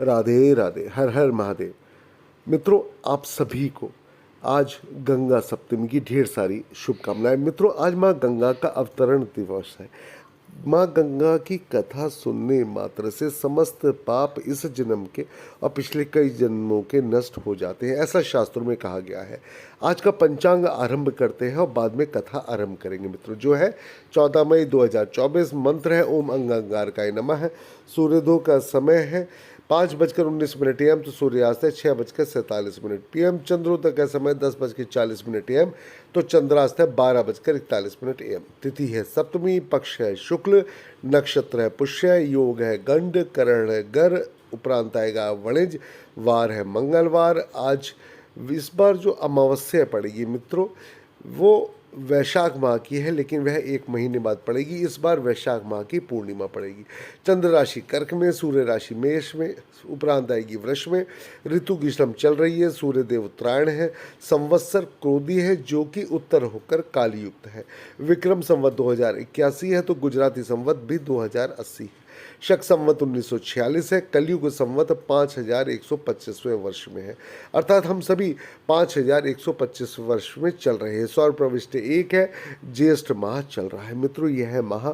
राधे राधे, हर हर महादेव। मित्रों, आप सभी को आज गंगा सप्तमी की ढेर सारी शुभकामनाएं। मित्रों, आज माँ गंगा का अवतरण दिवस है। माँ गंगा की कथा सुनने मात्र से समस्त पाप इस जन्म के और पिछले कई जन्मों के नष्ट हो जाते हैं, ऐसा शास्त्रों में कहा गया है। आज का पंचांग आरंभ करते हैं और बाद में कथा आरंभ करेंगे। मित्रों, जो है 14 मई 2024। मंत्र है ओम अंगारकाय नमः। सूर्योदय का समय है 5:19 AM, तो सूर्यास्त है 6:47 PM। चंद्रोदय का समय 10:40 AM, तो चंद्रास्त है 12:41 AM। तिथि है सप्तमी, पक्ष है शुक्ल, नक्षत्र है पुष्य, योग है गंड, करण है गर, उपरांत आएगा वणिज, वार है मंगलवार। आज इस बार जो अमावस्या पड़ेगी मित्रों, वो वैशाख माह की है, लेकिन वह 1 महीने बाद पड़ेगी। इस बार वैशाख माह की पूर्णिमा पड़ेगी। चंद्र राशि कर्क में, सूर्य राशि मेष में, उपरांत आएगी वृष में। ऋतु की श्रम चल रही है, सूर्य देव उत्तरायण है। संवत्सर क्रोधी है, जो कि उत्तर होकर कालयुक्त है। विक्रम संवत 2081 है, तो गुजराती संवत भी 2080 है। शक संवत 1946 है। कलयुग संवत 5125वें वर्ष में है, अर्थात हम सभी 5125 वर्ष में चल रहे हैं। सौर प्रविष्टि 1 है, ज्येष्ठ माह चल रहा है। मित्रों, यह माह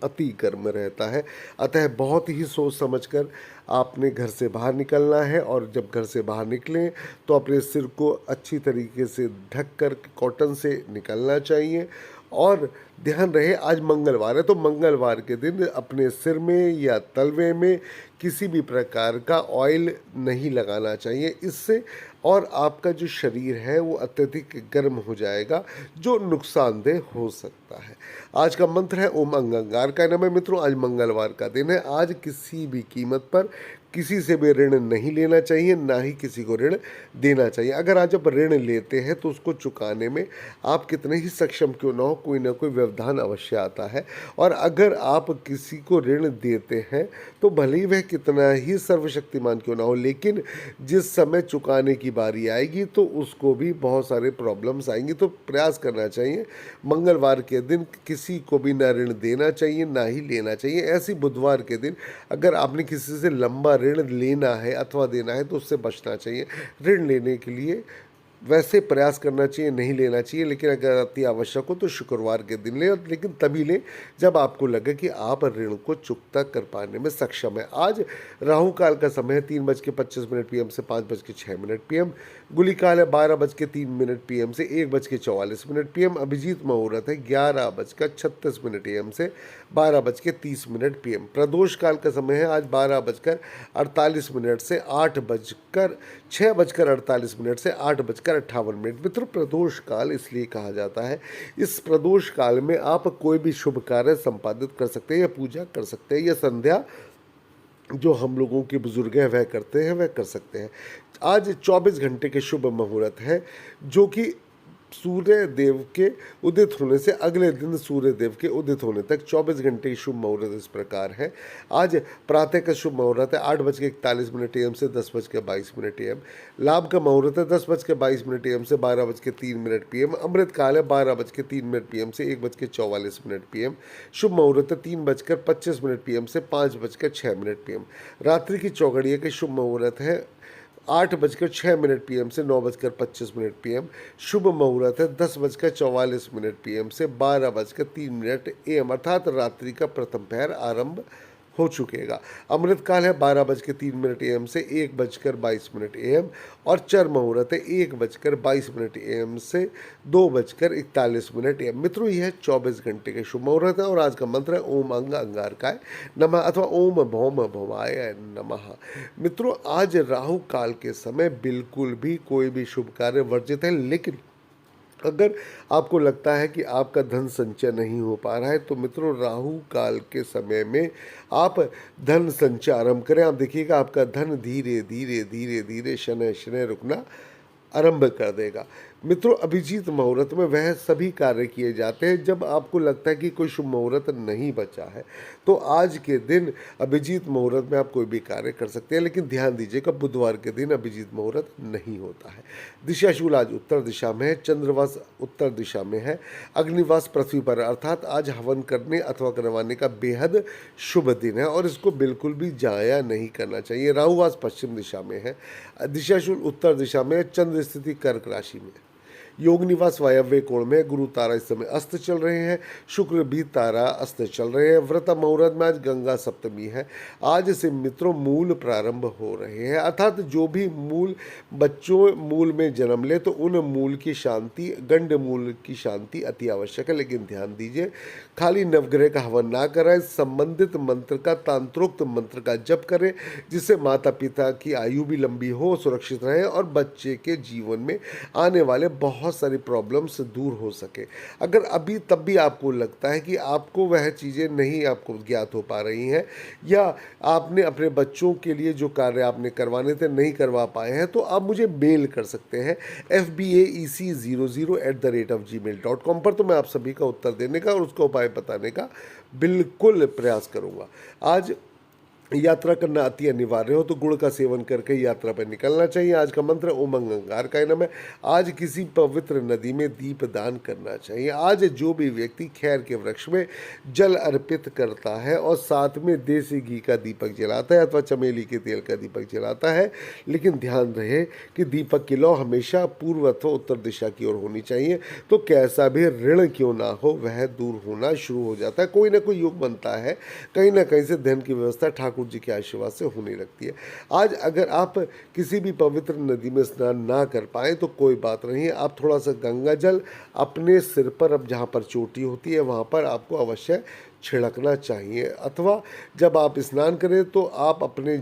अति गर्म रहता है, अतः बहुत ही सोच समझकर आपने घर से बाहर निकलना है। और जब घर से बाहर निकलें तो अपने सिर को अच्छी तरीके से ढक कर कॉटन से निकलना चाहिए। और ध्यान रहे, आज मंगलवार है, तो मंगलवार के दिन अपने सिर में या तलवे में किसी भी प्रकार का ऑयल नहीं लगाना चाहिए। इससे और आपका जो शरीर है वो अत्यधिक गर्म हो जाएगा, जो नुकसानदेह हो सकता है। आज का मंत्र है ओम अंगारकाय नमः। मित्रों, आज मंगलवार का दिन है। आज किसी भी कीमत पर किसी से भी ऋण नहीं लेना चाहिए, ना ही किसी को ऋण देना चाहिए। अगर आज आप ऋण लेते हैं तो उसको चुकाने में आप कितने ही सक्षम क्यों ना हो, कोई ना कोई व्यवधान अवश्य आता है। और अगर आप किसी को ऋण देते हैं तो भले ही वह कितना ही सर्वशक्तिमान क्यों ना हो, लेकिन जिस समय चुकाने की बारी आएगी तो उसको भी बहुत सारे प्रॉब्लम्स आएंगी। तो प्रयास करना चाहिए मंगलवार के दिन किसी को भी ना ऋण देना चाहिए, ना ही लेना चाहिए। ऐसी बुधवार के दिन अगर आपने किसी से लंबा ऋण लेना है अथवा देना है तो उससे बचना चाहिए। ऋण लेने के लिए वैसे प्रयास करना चाहिए, नहीं लेना चाहिए, लेकिन अगर अति आवश्यक हो तो शुक्रवार के दिन लें, लेकिन तभी लें जब आपको लगे कि आप ऋण को चुकता कर पाने में सक्षम है। आज राहु काल का समय है 3:25 PM से 5:06 PM। गुली काल है 12:03 PM से 1:44 PM। अभिजीत मुहूर्त है 11:36 AM से 12:30 PM। प्रदोष काल का समय है आज 12:48 से 6:48 से 8:58। मित्र, प्रदोष काल इसलिए कहा जाता है, इस प्रदोष काल में आप कोई भी शुभ कार्य संपादित कर सकते हैं या पूजा कर सकते हैं या संध्या जो हम लोगों के बुजुर्ग हैं वह करते हैं, वह कर सकते हैं। आज 24 घंटे के शुभ मुहूर्त है, जो कि सूर्य देव के उदित होने से अगले दिन सूर्य देव के उदित होने तक 24 घंटे की शुभ मुहूर्त इस प्रकार है। आज प्रातः का शुभ मुहूर्त है 8:41 AM से 10:22 AM। लाभ का मुहूर्त है 10:22 AM से 12:03 PM। अमृत काल है 12:03 PM से 1:44 PM। शुभ मुहूर्त है 3:25 PM से 5:06 PM। रात्रि की चौघड़िया के शुभ मुहूर्त है 8:06 PM से 9:25 PM। शुभ मुहूर्त है 10:44 PM से 12:03 AM, अर्थात रात्रि का प्रथम पहर आरंभ हो चुकेगा। अमृत काल है 12:03 AM से 1:22 AM और चर मुहूर्त है 1:22 AM से 2:41 AM। मित्रों, यह 24 घंटे के शुभ मुहूर्त है और आज का मंत्र है ओम अंगारकाय नमः अथवा ओम भौम भौमाय नमः। मित्रों, आज राहु काल के समय बिल्कुल भी कोई भी शुभ कार्य वर्जित है, लेकिन अगर आपको लगता है कि आपका धन संचय नहीं हो पा रहा है तो मित्रों, राहु काल के समय में आप धन संचय आरंभ करें। आप देखिएगा आपका धन धीरे धीरे धीरे धीरे शनय शनय रुकना आरंभ कर देगा। मित्रों, अभिजीत मुहूर्त में वह सभी कार्य किए जाते हैं जब आपको लगता है कि कोई शुभ मुहूर्त नहीं बचा है। तो आज के दिन अभिजीत मुहूर्त में आप कोई भी कार्य कर सकते हैं, लेकिन ध्यान दीजिएगा बुधवार के दिन अभिजीत मुहूर्त नहीं होता है। दिशाशूल आज उत्तर दिशा में है, चंद्रवास उत्तर दिशा में है, अग्निवास पृथ्वी पर, अर्थात आज हवन करने अथवा करवाने का बेहद शुभ दिन है और इसको बिल्कुल भी जाया नहीं करना चाहिए। राहुवास पश्चिम दिशा में है, दिशाशूल उत्तर दिशा में है, चंद्र स्थिति कर्क राशि में। योग निवास वायव्य कोण में, गुरु तारा इस समय अस्त चल रहे हैं, शुक्र भी तारा अस्त चल रहे हैं। व्रत मुहूर्त में आज गंगा सप्तमी है। आज से मित्रों मूल प्रारंभ हो रहे हैं, अर्थात जो भी मूल बच्चों मूल में जन्म ले तो उन मूल की शांति, गंड मूल की शांति अति आवश्यक है। लेकिन ध्यान दीजिए, खाली नवग्रह का हवन ना कराएं, संबंधित मंत्र का, तांत्रोक्त मंत्र का जप करें, जिससे माता पिता की आयु भी लंबी हो, सुरक्षित रहे और बच्चे के जीवन में आने वाले बहुत सारी प्रॉब्लम्स दूर हो सके। अगर अभी तब भी आपको लगता है कि आपको वह चीज़ें नहीं आपको ज्ञात हो पा रही हैं, या आपने अपने बच्चों के लिए जो कार्य आपने करवाने थे नहीं करवा पाए हैं, तो आप मुझे मेल कर सकते हैं fbaec00@gmail.com पर। तो मैं आप सभी का उत्तर देने का और उसका उपाय बताने का बिल्कुल प्रयास करूंगा। आज यात्रा करना अति अनिवार्य हो तो गुड़ का सेवन करके यात्रा पर निकलना चाहिए। आज का मंत्र ओम अंगार का नम है। आज किसी पवित्र नदी में दीप दान करना चाहिए। आज जो भी व्यक्ति खैर के वृक्ष में जल अर्पित करता है और साथ में देसी घी का दीपक जलाता है अथवा चमेली के तेल का दीपक जलाता है, लेकिन ध्यान रहे कि दीपक की लौ हमेशा पूर्व अथवा उत्तर दिशा की ओर होनी चाहिए, तो कैसा भी ऋण क्यों ना हो वह दूर होना शुरू हो जाता है। कोई ना कोई योग बनता है, कहीं ना कहीं से धन की व्यवस्था ठाकुर जी के आशीर्वाद से होने लगती है। आज अगर आप किसी भी पवित्र नदी में स्नान ना कर पाए तो कोई बात नहीं, आप थोड़ा सा गंगा जल अपने सिर पर, अब जहाँ पर चोटी होती है वहाँ पर आपको अवश्य छिड़कना चाहिए, अथवा जब आप स्नान करें तो आप अपने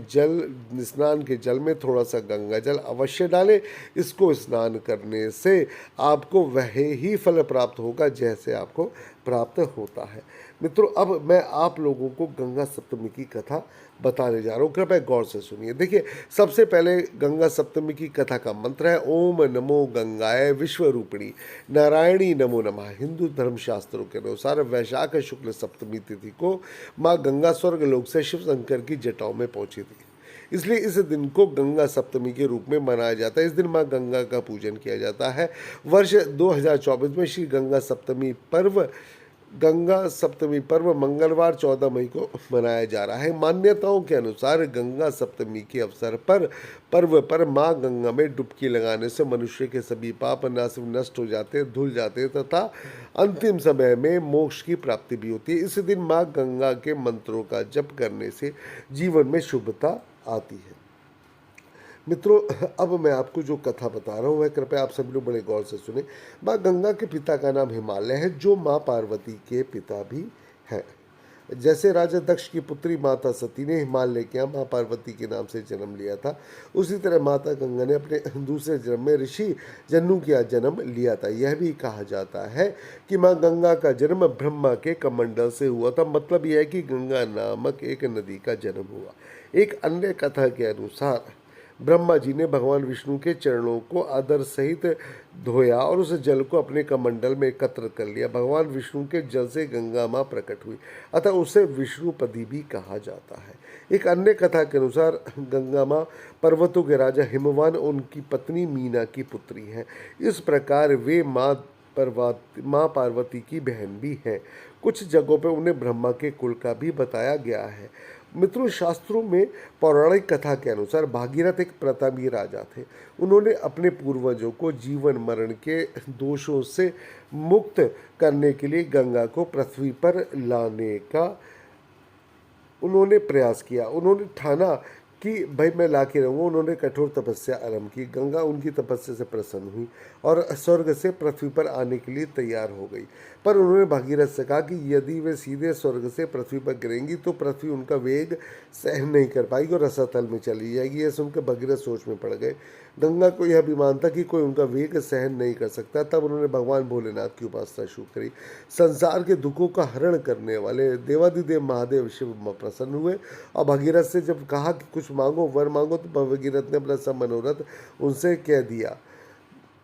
स्नान के जल में थोड़ा सा गंगा जल अवश्य डालें। इसको स्नान करने से आपको वह ही फल प्राप्त होगा जैसे आपको प्राप्त होता है। मित्रों, अब मैं आप लोगों को गंगा सप्तमी की कथा बताने जा रहा हूँ, कृपया गौर से सुनिए। देखिए, सबसे पहले गंगा सप्तमी की कथा का मंत्र है ओम नमो गंगाए विश्वरूपिणी नारायणी नमो नमः। हिंदू धर्मशास्त्रों के अनुसार वैशाख शुक्ल सप्तमी तिथि को माँ गंगा स्वर्ग लोक से शिव शंकर की जटाओं में पहुंची थी, इसलिए इस दिन को गंगा सप्तमी के रूप में मनाया जाता है। इस दिन माँ गंगा का पूजन किया जाता है। वर्ष 2024 में श्री गंगा सप्तमी पर्व मंगलवार 14 मई को मनाया जा रहा है। मान्यताओं के अनुसार गंगा सप्तमी के अवसर पर पर्व पर माँ गंगा में डुबकी लगाने से मनुष्य के सभी पाप न सिर्फ नष्ट हो जाते, धुल जाते तथा अंतिम समय में मोक्ष की प्राप्ति भी होती है। इस दिन माँ गंगा के मंत्रों का जप करने से जीवन में शुभता आती है। मित्रों, अब मैं आपको जो कथा बता रहा हूँ वह कृपया आप सभी लोग बड़े गौर से सुने। माँ गंगा के पिता का नाम हिमालय है, जो माँ पार्वती के पिता भी हैं। जैसे राजा दक्ष की पुत्री माता सती ने हिमालय के यहाँ माँ पार्वती के नाम से जन्म लिया था, उसी तरह माता गंगा ने अपने दूसरे जन्म में ऋषि जन्नू का जन्म लिया था। यह भी कहा जाता है कि माँ गंगा का जन्म ब्रह्मा के कमंडल से हुआ था। मतलब यह है कि गंगा नामक एक नदी का जन्म हुआ। एक अन्य कथा के अनुसार ब्रह्मा जी ने भगवान विष्णु के चरणों को आदर सहित धोया और उस जल को अपने कमंडल में एकत्र कर लिया। भगवान विष्णु के जल से गंगा माँ प्रकट हुई, अतः उसे विष्णुपदी भी कहा जाता है। एक अन्य कथा के अनुसार गंगा माँ पर्वतों के राजा हिमवान और उनकी पत्नी मीना की पुत्री हैं। इस प्रकार वे माँ पार्वती की बहन भी हैं। कुछ जगहों पर उन्हें ब्रह्मा के कुल का भी बताया गया है। मित्रों, शास्त्रों में पौराणिक कथा के अनुसार भागीरथ एक प्रतापी राजा थे। उन्होंने अपने पूर्वजों को जीवन मरण के दोषों से मुक्त करने के लिए गंगा को पृथ्वी पर लाने का उन्होंने प्रयास किया। उन्होंने ठाना कि भाई मैं ला के रहूँगा। उन्होंने कठोर तपस्या आरंभ की। गंगा उनकी तपस्या से प्रसन्न हुई और स्वर्ग से पृथ्वी पर आने के लिए तैयार हो गई। पर उन्होंने भागीरथ से कहा कि यदि वे सीधे स्वर्ग से पृथ्वी पर गिरेंगी तो पृथ्वी उनका वेग सहन नहीं कर पाएगी और रसातल में चली जाएगी। यह सुनकर भागीरथ सोच में पड़ गए। गंगा को यह अभिमान था कि कोई उनका वेग सहन नहीं कर सकता। तब उन्होंने भगवान भोलेनाथ की उपासना शुरू करी। संसार के दुखों का हरण करने वाले देवादिदेव महादेव शिव प्रसन्न हुए और भागीरथ से जब कहा कि कुछ मांगो, वर मांगो, तो भागीरथ ने अपना सब मनोरथ उनसे कह दिया।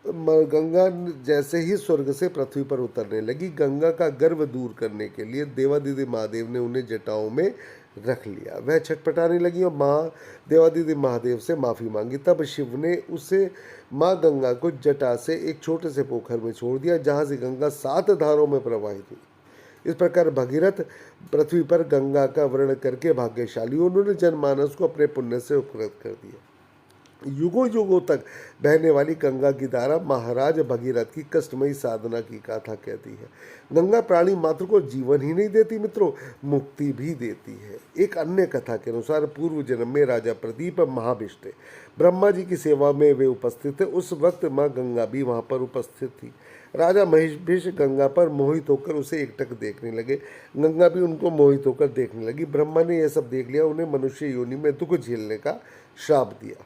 गंगा जैसे ही स्वर्ग से पृथ्वी पर उतरने लगी, गंगा का गर्व दूर करने के लिए देवादिदेव महादेव ने उन्हें जटाओं में रख लिया। वह छटपटाने लगी और देवादिदेव महादेव से माफ़ी मांगी। तब शिव ने उसे माँ गंगा को जटा से एक छोटे से पोखर में छोड़ दिया, जहाँ से गंगा 7 धारों में प्रवाहित हुई। इस प्रकार भगीरथ पृथ्वी पर गंगा का वर्णन करके भाग्यशाली उन्होंने जनमानस को अपने पुण्य से उपकृत कर दिया। युगों युगों तक बहने वाली गंगा की धारा महाराज भगीरथ की कष्टमयी साधना की गाथा कहती है। गंगा प्राणी मात्र को जीवन ही नहीं देती मित्रों, मुक्ति भी देती है। एक अन्य कथा के अनुसार पूर्व जन्म में राजा प्रदीप महाभिष्ट ब्रह्मा जी की सेवा में वे उपस्थित थे। उस वक्त माँ गंगा भी वहाँ पर उपस्थित थी। राजा महेश गंगा पर मोहित होकर उसे एकटक देखने लगे। गंगा भी उनको मोहित होकर देखने लगी। ब्रह्मा ने यह सब देख लिया, उन्हें मनुष्य योनि में दुख झेलने का श्राप दिया।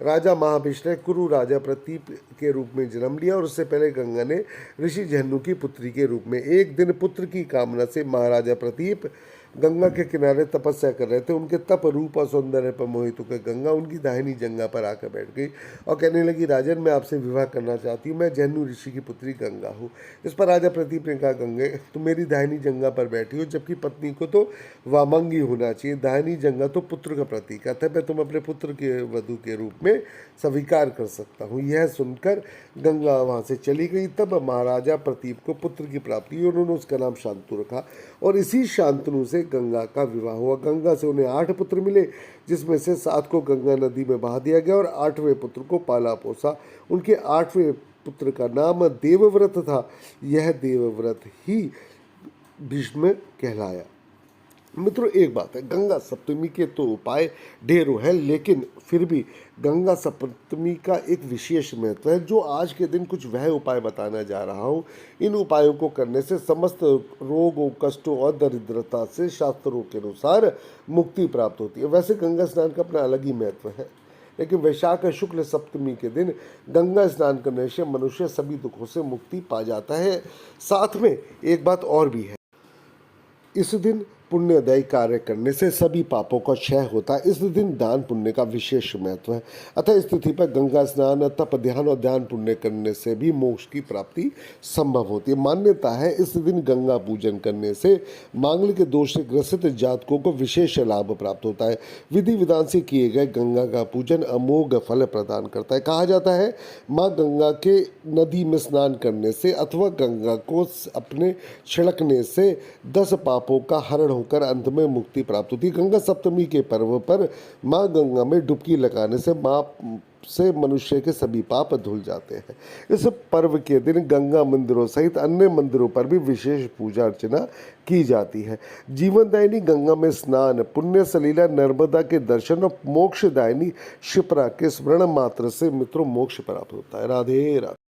राजा महाभिष्ट ने कुरु राजा प्रतीप के रूप में जन्म लिया और उससे पहले गंगा ने ऋषि जहन्नु की पुत्री के रूप में। एक दिन पुत्र की कामना से महाराजा प्रतीप गंगा के किनारे तपस्या कर रहे थे। उनके तप, रूप और सौंदर्य पर मोहित होकर गंगा उनकी दाहिनी जंघा पर आकर बैठ गई और कहने लगी, राजन मैं आपसे विवाह करना चाहती हूँ, मैं जहन्नु ऋषि की पुत्री गंगा हूँ। इस पर राजा प्रतीप ने कहा, गंगे तुम मेरी दाहिनी जंघा पर बैठी हो, जबकि पत्नी को तो वामंगी होना चाहिए। दाहिनी जंघा तो पुत्र का प्रतीक है, अतः मैं तुम अपने पुत्र के वधु के रूप में स्वीकार कर सकता हूँ। यह सुनकर गंगा वहाँ से चली गई। तब महाराजा प्रतीप को पुत्र की प्राप्ति हुई। उन्होंने उसका नाम शांतनु रखा और इसी शांतनु से गंगा का विवाह हुआ। गंगा से उन्हें 8 पुत्र मिले, जिसमें से 7 को गंगा नदी में बहा दिया गया और 8वें पुत्र को पाला पोसा। उनके 8वें पुत्र का नाम देवव्रत था। यह देवव्रत ही भीष्म कहलाया। मित्रों एक बात है, गंगा सप्तमी के तो उपाय ढेरों हैं, लेकिन फिर भी गंगा सप्तमी का एक विशेष महत्व है, जो आज के दिन कुछ वह उपाय बताना जा रहा हूँ। इन उपायों को करने से समस्त रोगों, कष्टों और दरिद्रता से शास्त्रों के अनुसार मुक्ति प्राप्त होती है। वैसे गंगा स्नान का अपना अलग ही महत्व है, लेकिन वैशाख शुक्ल सप्तमी के दिन गंगा स्नान करने से मनुष्य सभी दुखों से मुक्ति पा जाता है। साथ में एक बात और भी है, इस दिन पुण्यदायी कार्य करने से सभी पापों का क्षय होता है। इस दिन दान पुण्य का विशेष महत्व है। अतः इस तिथि पर गंगा स्नान, तप, ध्यान और दान पुण्य करने से भी मोक्ष की प्राप्ति संभव होती है। मान्यता है इस दिन गंगा पूजन करने से मांगलिक दोष से ग्रसित जातकों को विशेष लाभ प्राप्त होता है। विधि विधान से किए गए गंगा का पूजन अमोघ फल प्रदान करता है। कहा जाता है माँ गंगा के नदी में स्नान करने से अथवा गंगा को अपने छिड़कने से 10 पापों का हरण होकर अंत में मुक्ति प्राप्त होती है। गंगा सप्तमी के पर्व पर माँ गंगा में डुबकी लगाने से मनुष्य के सभी पाप धुल जाते हैं। इस पर्व के दिन गंगा मंदिरों सहित अन्य मंदिरों पर भी विशेष पूजा अर्चना की जाती है। जीवनदायिनी गंगा में स्नान, पुण्य सलीला नर्मदा के दर्शन और मोक्षदायिनी शिप्रा के स्मरण मात्र से मित्रों मोक्ष प्राप्त होता है। राधे राधे।